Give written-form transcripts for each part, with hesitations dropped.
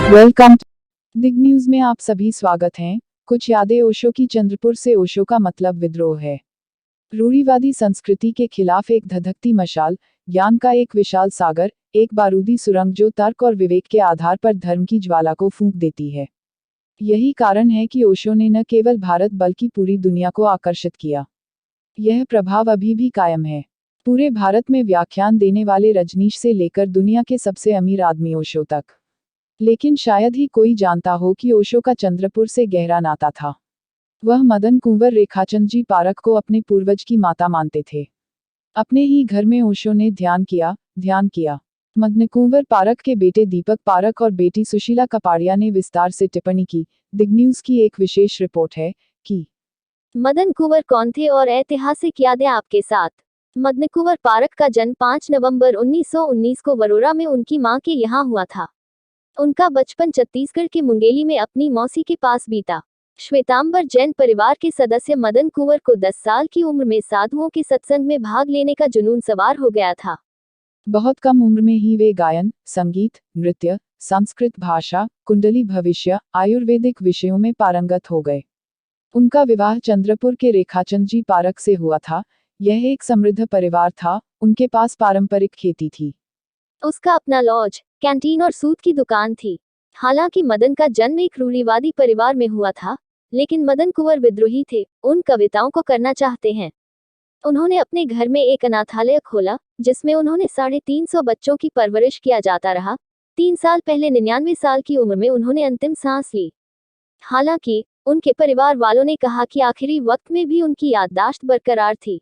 Welcome दिग news में आप सभी स्वागत हैं। कुछ यादें ओशो की। चंद्रपुर से ओशो का मतलब विद्रोह है। रूढ़िवादी संस्कृति के खिलाफ एक धधकती मशाल, ज्ञान का एक विशाल सागर, एक बारूदी सुरंग जो तर्क और विवेक के आधार पर धर्म की ज्वाला को फूंक देती है। यही कारण है कि ओशो ने न केवल भारत बल्कि पूरी दुनिया को आकर्षित किया। यह प्रभाव अभी भी कायम है। पूरे भारत में व्याख्यान देने वाले रजनीश से लेकर दुनिया के सबसे अमीर आदमी ओशो तक। लेकिन शायद ही कोई जानता हो कि ओशो का चंद्रपुर से गहरा नाता था। वह मदन कुंवर रेखाचंद जी पारख को अपने पूर्वज की माता मानते थे। अपने ही घर में ओशो ने ध्यान किया। मदन कुंवर पारख के बेटे दीपक पारख और बेटी सुशीला कपाड़िया ने विस्तार से टिप्पणी की। दिग न्यूज की एक विशेष रिपोर्ट है कि मदन कुंवर कौन थे और ऐतिहासिक यादें आपके साथ। मदन कुंवर पारख का जन्म 5 नवंबर 1919 को वरोरा में उनकी मां के यहाँ हुआ था। उनका बचपन छत्तीसगढ़ के मुंगेली में अपनी मौसी के पास बीता। श्वेतांबर जैन परिवार के सदस्य मदन कुंवर को 10 साल की उम्र में साधुओं के सत्संग में भाग लेने का जुनून सवार हो गया था। बहुत कम उम्र में ही वे गायन, संगीत, नृत्य, संस्कृत भाषा, कुंडली भविष्य, आयुर्वेदिक विषयों में पारंगत हो गए। उनका विवाह चंद्रपुर के रेखाचंद जी पारख से हुआ था। यह एक समृद्ध परिवार था। उनके पास पारंपरिक खेती थी। उसका अपना लॉज, कैंटीन और सूत की दुकान थी। हालांकि मदन का जन्म एक रूढ़िवादी परिवार में हुआ था, लेकिन मदन कुंवर विद्रोही थे, उन कविताओं को करना चाहते हैं। उन्होंने अपने घर में एक अनाथालय खोला, जिसमें उन्होंने 350 बच्चों की परवरिश किया जाता रहा। 3 साल पहले 99 साल की उम्र में उन्होंने अंतिम सांस ली। हालांकि उनके परिवार वालों ने कहा कि आखिरी वक्त में भी उनकी याददाश्त बरकरार थी।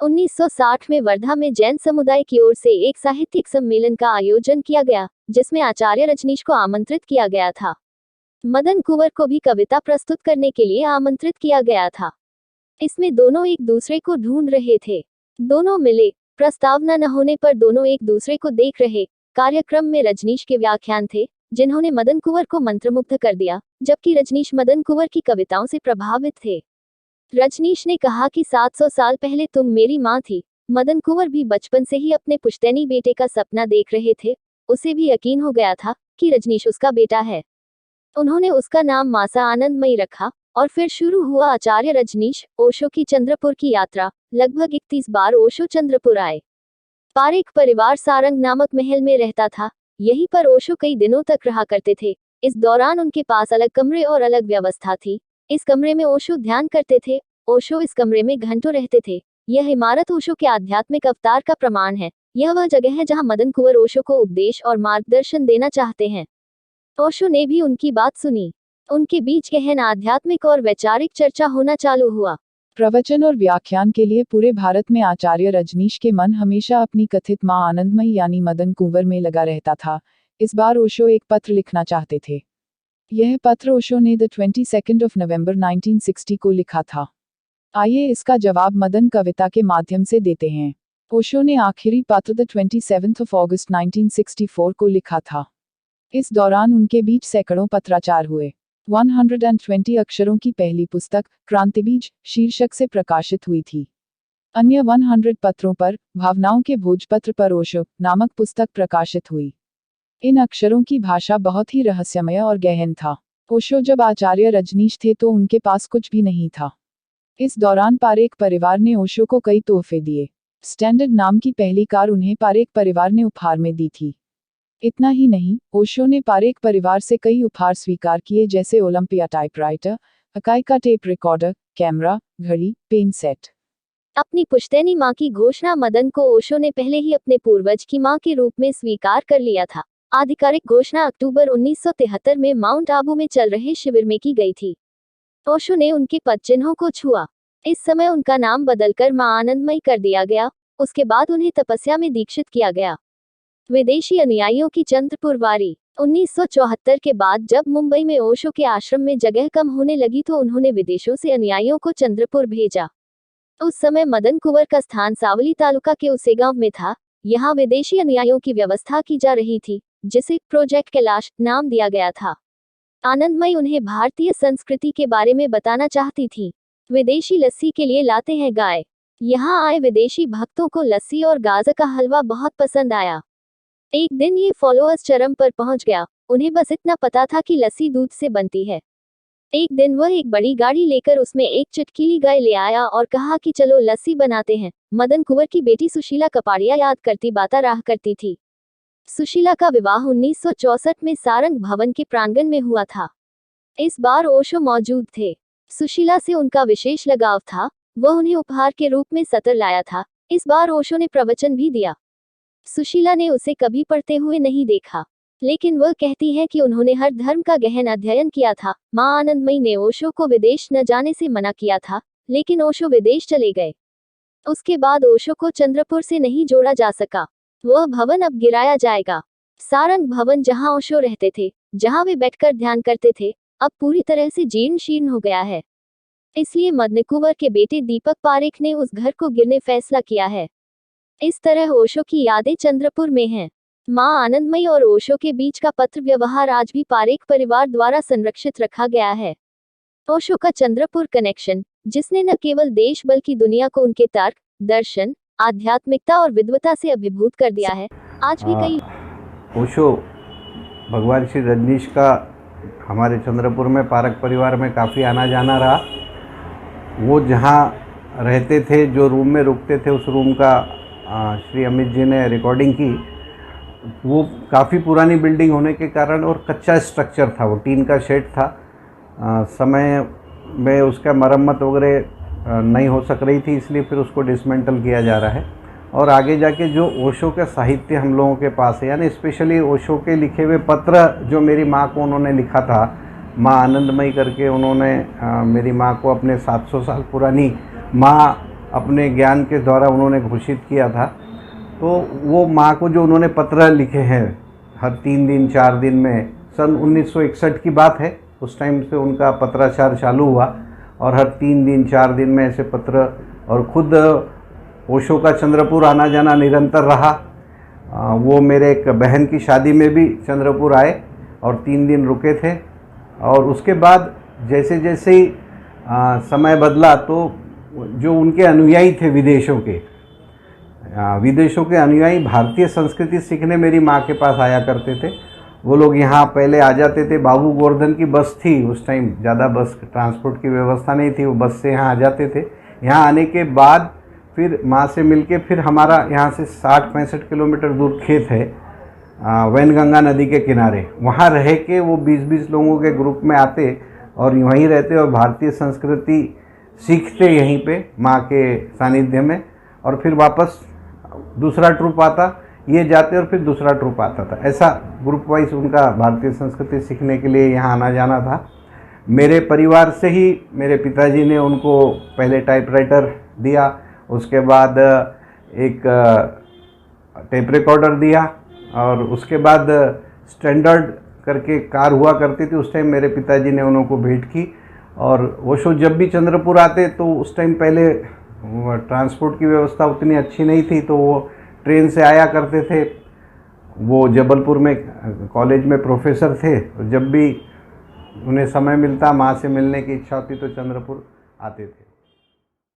1960 में वर्धा में जैन समुदाय की ओर से एक साहित्यिक सम्मेलन का आयोजन किया गया, जिसमें आचार्य रजनीश को आमंत्रित किया गया था। मदन कुंवर को भी कविता प्रस्तुत करने के लिए आमंत्रित किया गया था। इसमें दोनों एक दूसरे को ढूंढ रहे थे। दोनों मिले। प्रस्तावना न होने पर दोनों एक दूसरे को देख रहे। कार्यक्रम में रजनीश के व्याख्यान थे, जिन्होंने मदन कुंवर को मंत्रमुग्ध कर दिया, जबकि रजनीश मदन कुंवर की कविताओं से प्रभावित थे। रजनीश ने कहा कि 700 साल पहले तुम मेरी माँ थी। मदन कुंवर भी बचपन से ही अपने पुश्तैनी बेटे का सपना देख रहे थे। उसे भी यकीन हो गया था कि रजनीश उसका बेटा है। उन्होंने उसका नाम मासा आनंदमयी रखा और फिर शुरू हुआ आचार्य रजनीश ओशो की चंद्रपुर की यात्रा। लगभग 31 बार ओशो चंद्रपुर आए। पारेख परिवार सारंग नामक महल में रहता था। यहीं पर ओशो कई दिनों तक रहा करते थे। इस दौरान उनके पास अलग कमरे और अलग व्यवस्था थी। इस कमरे में ओशो ध्यान करते थे। ओशो इस कमरे में घंटों रहते थे। यह इमारत ओशो के आध्यात्मिक अवतार का प्रमाण है। यह वह जगह है जहां मदन कुंवर ओशो को उपदेश और मार्गदर्शन देना चाहते हैं। ओशो ने भी उनकी बात सुनी। उनके बीच गहन आध्यात्मिक और वैचारिक चर्चा होना चालू हुआ। प्रवचन और व्याख्यान के लिए पूरे भारत में आचार्य रजनीश के मन हमेशा अपनी कथित मां आनंदमयी यानी मदन कुंवर में लगा रहता था। इस बार ओशो एक पत्र लिखना चाहते थे। यह पत्र ओशो ने 22 नवंबर 1960 को लिखा था। आइए इसका जवाब मदन कविता के माध्यम से देते हैं। ओशो ने आखिरी पत्र 27 अगस्त 1964 को लिखा था। इस दौरान उनके बीच सैकड़ों पत्राचार हुए। 120 अक्षरों की पहली पुस्तक क्रांतिबीज शीर्षक से प्रकाशित हुई थी। अन्य 100 पत्रों पर भावनाओं के भोजपत्र पर ओशो नामक पुस्तक प्रकाशित हुई। इन अक्षरों की भाषा बहुत ही रहस्यमय और गहन था। ओशो जब आचार्य रजनीश थे तो उनके पास कुछ भी नहीं था। इस दौरान पारेख परिवार ने ओशो को कई तोहफे दिए। स्टैंडर्ड नाम की पहली कार उन्हें पारेख परिवार ने उपहार में दी थी। इतना ही नहीं, ओशो ने पारेख परिवार से कई उपहार स्वीकार किए, जैसे ओलंपिया टाइपराइटर, अकाइका टेप रिकॉर्डर, कैमरा, घड़ी, पेन सेट। अपनी पुश्तैनी मां की घोषणा मदन को ओशो ने पहले ही अपने पूर्वज की मां के रूप में स्वीकार कर लिया था। आधिकारिक घोषणा अक्टूबर 1973 में माउंट आबू में चल रहे शिविर में की गई थी। ओशो ने उनके पद चिन्हों को छुआ। इस समय उनका नाम बदलकर मां आनंदमयी कर दिया गया। उसके बाद उन्हें तपस्या में दीक्षित किया गया। विदेशी अनुयायियों की चंद्रपुर वारी। 1974 के बाद जब मुंबई में ओशो के आश्रम में जगह कम होने लगी तो उन्होंने विदेशों से अनुयायियों को चंद्रपुर भेजा। उस समय मदन कुंवर का स्थान सावली तालुका के उसेगांव में था। यहाँ विदेशी अनुयायियों की व्यवस्था की जा रही थी, जिसे प्रोजेक्ट कैलाश नाम दिया गया था। आनंदमयी उन्हें भारतीय संस्कृति के बारे में बताना चाहती थी। विदेशी लस्सी के लिए लाते हैं गाय। यहाँ आए विदेशी भक्तों को लस्सी और गाजर का हलवा बहुत पसंद आया। एक दिन ये फॉलोअर्स चरम पर पहुंच गया। उन्हें बस इतना पता था कि लस्सी दूध से बनती है। एक दिन वह एक बड़ी गाड़ी लेकर उसमें एक चुटकीली गाय ले आया और कहा कि चलो लस्सी बनाते हैं। मदन कुंवर की बेटी सुशीला कपाड़िया याद करती बाता रहा करती थी। सुशीला का विवाह 1964 में सारंग भवन के प्रांगण में हुआ था। इस बार ओशो मौजूद थे। सुशीला से उनका विशेष लगाव था। वह उन्हें उपहार के रूप में सत्र लाया था। इस बार ओशो ने प्रवचन भी दिया। सुशीला ने उसे कभी पढ़ते हुए नहीं देखा, लेकिन वह कहती है कि उन्होंने हर धर्म का गहन अध्ययन किया था। मां आनंदमयी ने ओशो को विदेश न जाने से मना किया था, लेकिन ओशो विदेश चले गए। उसके बाद ओशो को चंद्रपुर से नहीं जोड़ा जा सका। वह भवन अब गिराया जाएगा। सारंग भवन जहां ओशो रहते थे, जहां वे बैठकर ध्यान करते थे, अब पूरी तरह से जीर्ण शीर्ण हो गया है। इसलिए मदन कुंवर के बेटे दीपक पारेख ने उस घर को गिरने फैसला किया है। इस तरह ओशो की यादें चंद्रपुर में हैं। मां आनंदमयी और ओशो के बीच का पत्र व्यवहार आज भी पारेख परिवार द्वारा संरक्षित रखा गया है। ओशो का चंद्रपुर कनेक्शन, जिसने न केवल देश बल्कि दुनिया को उनके तर्क, दर्शन, आध्यात्मिकता और विद्वता से अभिभूत कर दिया है, आज भी कई ओशो भगवान श्री रजनीश का हमारे चंद्रपुर में पारक परिवार में काफ़ी आना जाना रहा। वो जहाँ रहते थे, जो रूम में रुकते थे, उस रूम का श्री अमित जी ने रिकॉर्डिंग की। वो काफ़ी पुरानी बिल्डिंग होने के कारण और कच्चा स्ट्रक्चर था, वो टीन का शेड था। समय में उसका मरम्मत वगैरह नहीं हो सक रही थी, इसलिए फिर उसको डिसमेंटल किया जा रहा है। और आगे जाके जो ओशो का साहित्य हम लोगों के पास है, यानी स्पेशली ओशो के लिखे हुए पत्र जो मेरी माँ को उन्होंने लिखा था, माँ आनंदमयी करके उन्होंने मेरी माँ को अपने 700 साल पुरानी माँ अपने ज्ञान के द्वारा उन्होंने घोषित किया था। तो वो माँ को जो उन्होंने पत्र लिखे हैं हर 3 दिन 4 दिन में, सन 1961 की बात है, उस टाइम से उनका पत्राचार चालू हुआ और हर 3 दिन 4 दिन में ऐसे पत्र, और ख़ुद ओशो का चंद्रपुर आना जाना निरंतर रहा। वो मेरे एक बहन की शादी में भी चंद्रपुर आए और 3 दिन रुके थे। और उसके बाद जैसे जैसे ही समय बदला, तो जो उनके अनुयायी थे विदेशों के अनुयायी भारतीय संस्कृति सीखने मेरी माँ के पास आया करते थे। वो लोग यहाँ पहले आ जाते थे। बाबू गोवर्धन की बस थी उस टाइम, ज़्यादा बस ट्रांसपोर्ट की व्यवस्था नहीं थी, वो बस से यहाँ आ जाते थे। यहाँ आने के बाद फिर माँ से मिलके फिर हमारा यहाँ से 60-65 किलोमीटर दूर खेत है वैनगंगा नदी के किनारे, वहाँ रह के वो 20-20 लोगों के ग्रुप में आते और वहीं रहते और भारतीय संस्कृति सीखते यहीं पे माँ के सानिध्य में। और फिर वापस दूसरा ट्रुप आता, ये जाते और फिर दूसरा ट्रुप आता था। ऐसा ग्रुप वाइज उनका भारतीय संस्कृति सीखने के लिए यहाँ आना जाना था। मेरे परिवार से ही मेरे पिताजी ने उनको पहले टाइपराइटर दिया, उसके बाद एक टेप रिकॉर्डर दिया, और उसके बाद स्टैंडर्ड करके कार हुआ करती थी, उस टाइम मेरे पिताजी ने उनको भेंट की। और ओशो जब भी चंद्रपुर आते तो उस टाइम पहले ट्रांसपोर्ट की व्यवस्था उतनी अच्छी नहीं थी, तो वो ट्रेन से आया करते थे। वो जबलपुर में कॉलेज में प्रोफेसर थे, जब भी उन्हें समय मिलता, माँ से मिलने की इच्छा होती तो चंद्रपुर आते थे।